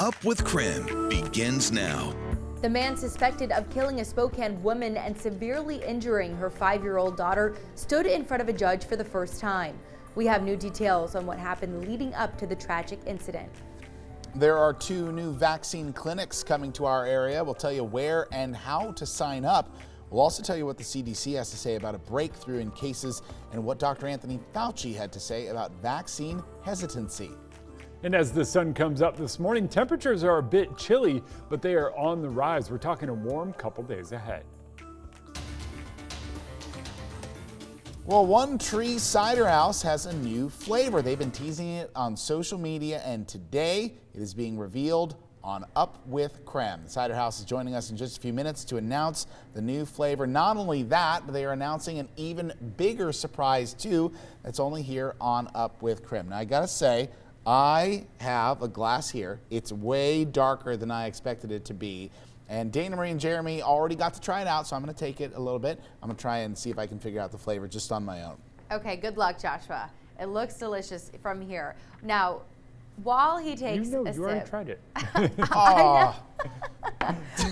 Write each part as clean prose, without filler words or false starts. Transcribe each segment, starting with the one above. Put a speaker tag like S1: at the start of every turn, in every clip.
S1: Up with KREM begins now.
S2: The man suspected of killing a Spokane woman and severely injuring her 5-year-old daughter stood in front of a judge for the first time. We have new details on what happened leading up to the tragic incident.
S3: There are 2 new vaccine clinics coming to our area. We'll tell you where and how to sign up. We'll also tell you what the CDC has to say about a breakthrough in cases and what Dr. Anthony Fauci had to say about vaccine hesitancy.
S4: And as the sun comes up this morning, temperatures are a bit chilly, but they are on the rise. We're talking a warm couple days ahead.
S3: Well, One Tree Cider House has a new flavor. They've been teasing it on social media, and today it is being revealed on Up with KREM. The Cider House is joining us in just a few minutes to announce the new flavor. Not only that, but they are announcing an even bigger surprise too that's only here on Up with KREM. Now I gotta say, I have a glass here. It's way darker than I expected it to be. And Dana Marie and Jeremy already got to try it out, so I'm going to take it a little bit. I'm going to try and see if I can figure out the flavor just on my own.
S2: Okay, good luck, Joshua. It looks delicious from here. Now, while he takes
S4: you
S2: a sip.
S4: already tried it.
S2: I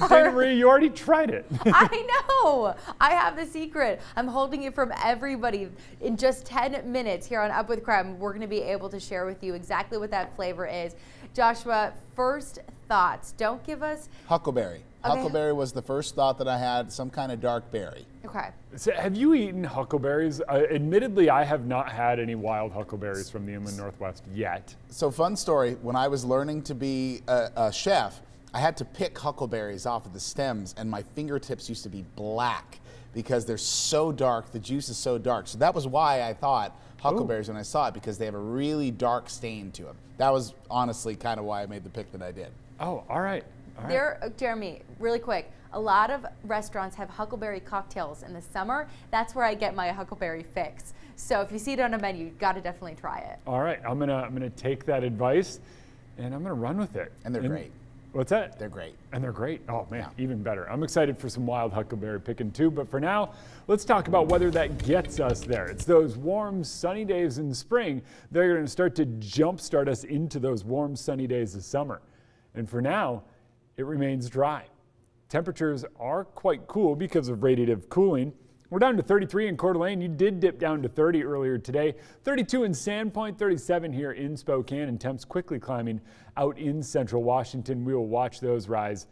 S4: Dana Marie, you already tried it.
S2: I know. I have the secret. I'm holding it from everybody. In just 10 minutes here on Up with KREM, we're going to be able to share with you exactly what that flavor is. Joshua, first thoughts. Don't give us...
S3: Huckleberry. Okay. Huckleberry was the first thought that I had, some kind of dark berry.
S2: Okay.
S4: So have you eaten huckleberries? Admittedly, I have not had any wild huckleberries from the inland Northwest yet.
S3: So fun story, when I was learning to be a chef, I had to pick huckleberries off of the stems, and my fingertips used to be black because they're so dark, the juice is so dark. So that was why I thought huckleberries when I saw it, because they have a really dark stain to them. That was honestly kind of why I made the pick that I did.
S4: Oh, all right.
S2: Jeremy, really quick, a lot of restaurants have huckleberry cocktails in the summer. That's where I get my huckleberry fix. So if you see it on a menu, you've got to definitely try it.
S4: All right, I'm gonna take that advice, and I'm gonna run with it.
S3: And they're great.
S4: What's that?
S3: They're great.
S4: And they're great. Oh man,
S3: yeah.
S4: Even better. I'm excited for some wild huckleberry picking too, but for now, let's talk about whether that gets us there. It's those warm, sunny days in spring. They're gonna start to jumpstart us into those warm, sunny days of summer. And for now, it remains dry. Temperatures are quite cool because of radiative cooling. We're down to 33 in Coeur d'Alene. You did dip down to 30 earlier today. 32 in Sandpoint, 37 here in Spokane, and temps quickly climbing out in central Washington. We will watch those rise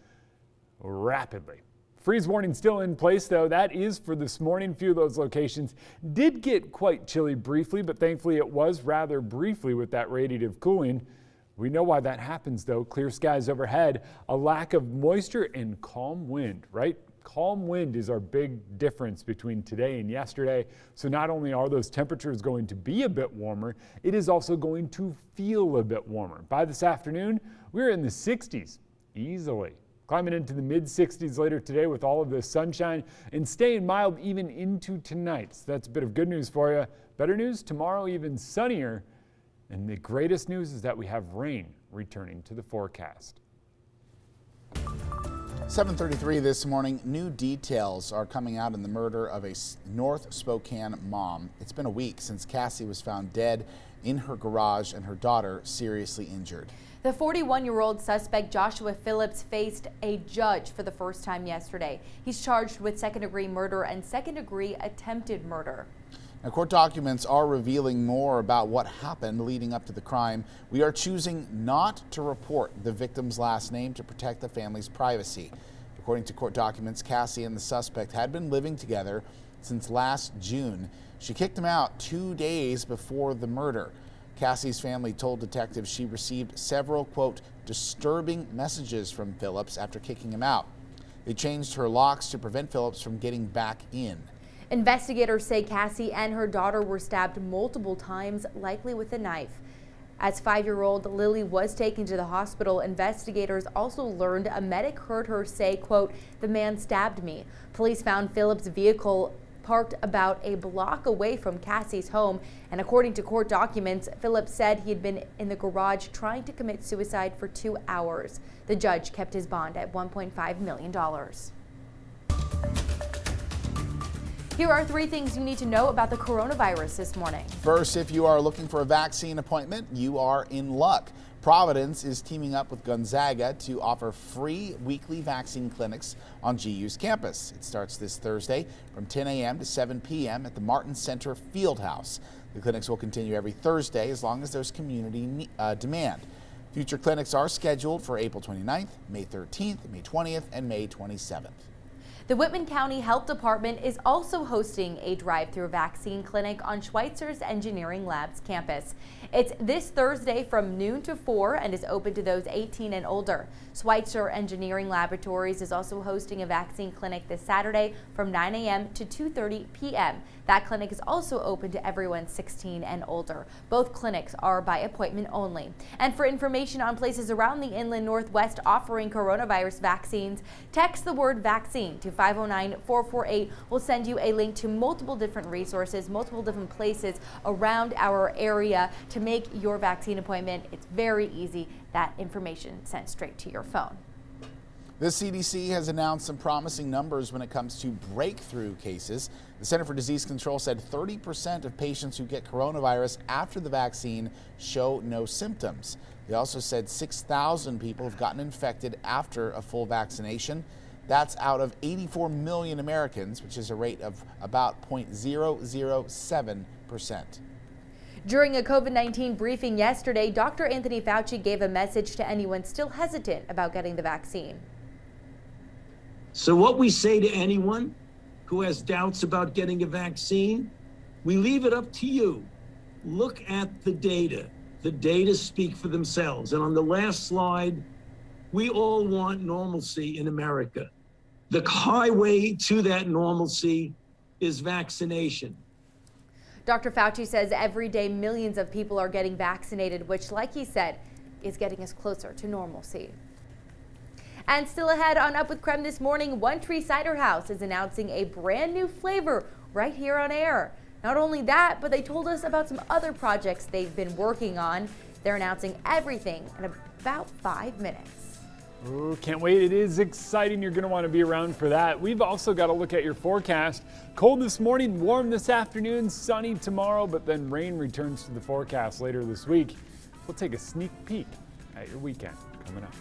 S4: rapidly. Freeze warning still in place, though. That is for this morning. A few of those locations did get quite chilly briefly, but thankfully it was rather briefly with that radiative cooling. We know why that happens, though. Clear skies overhead, a lack of moisture, and calm wind, right? Calm wind is our big difference between today and yesterday. So not only are those temperatures going to be a bit warmer, it is also going to feel a bit warmer. By this afternoon, we're in the 60s easily. Climbing into the mid-60s later today with all of this sunshine, and staying mild even into tonight. So that's a bit of good news for you. Better news, tomorrow even sunnier. And the greatest news is that we have rain returning to the forecast.
S3: 7:33 this morning. New details are coming out in the murder of a North Spokane mom. It's been a week since Cassie was found dead in her garage and her daughter seriously injured.
S2: The 41-year-old suspect, Joshua Phillips, faced a judge for the first time yesterday. He's charged with second-degree murder and second-degree attempted murder.
S3: Now, court documents are revealing more about what happened leading up to the crime. We are choosing not to report the victim's last name to protect the family's privacy. According to court documents, Cassie and the suspect had been living together since last June. She kicked him out 2 days before the murder. Cassie's family told detectives she received several, quote, disturbing messages from Phillips after kicking him out. They changed her locks to prevent Phillips from getting back in.
S2: Investigators say Cassie and her daughter were stabbed multiple times, likely with a knife. As 5-year-old Lily was taken to the hospital, investigators also learned a medic heard her say, quote, the man stabbed me. Police found Phillips' vehicle parked about a block away from Cassie's home, and according to court documents, Phillips said he had been in the garage trying to commit suicide for 2 hours. The judge kept his bond at $1.5 million. Here are 3 things you need to know about the coronavirus this morning.
S3: First, if you are looking for a vaccine appointment, you are in luck. Providence is teaming up with Gonzaga to offer free weekly vaccine clinics on GU's campus. It starts this Thursday from 10 a.m. to 7 p.m. at the Martin Center Fieldhouse. The clinics will continue every Thursday as long as there's community demand. Future clinics are scheduled for April 29th, May 13th, May 20th, and May 27th.
S2: The Whitman County Health Department is also hosting a drive-through vaccine clinic on Schweitzer's Engineering Labs campus. It's this Thursday from noon to 4 and is open to those 18 and older. Schweitzer Engineering Laboratories is also hosting a vaccine clinic this Saturday from 9 a.m. to 2:30 p.m. That clinic is also open to everyone 16 and older. Both clinics are by appointment only. And for information on places around the inland Northwest offering coronavirus vaccines, text the word vaccine to 509-448. We'll send you a link to multiple different resources, multiple different places around our area to make your vaccine appointment. It's very easy. That information sent straight to your phone.
S3: The CDC has announced some promising numbers when it comes to breakthrough cases. The Center for Disease Control said 30% of patients who get coronavirus after the vaccine show no symptoms. They also said 6,000 people have gotten infected after a full vaccination. That's out of 84 million Americans, which is a rate of about 0.007%.
S2: During a COVID-19 briefing yesterday, Dr. Anthony Fauci gave a message to anyone still hesitant about getting the vaccine.
S5: So what we say to anyone who has doubts about getting a vaccine, we leave it up to you. Look at the data. The data speak for themselves. And on the last slide, we all want normalcy in America. The highway to that normalcy is vaccination.
S2: Dr. Fauci says every day millions of people are getting vaccinated, which, like he said, is getting us closer to normalcy. And still ahead on Up with KREM this morning, One Tree Cider House is announcing a brand new flavor right here on air. Not only that, but they told us about some other projects they've been working on. They're announcing everything in about 5 minutes.
S4: Ooh, can't wait. It is exciting. You're going to want to be around for that. We've also got to look at your forecast. Cold this morning, warm this afternoon, sunny tomorrow, but then rain returns to the forecast later this week. We'll take a sneak peek at your weekend coming up.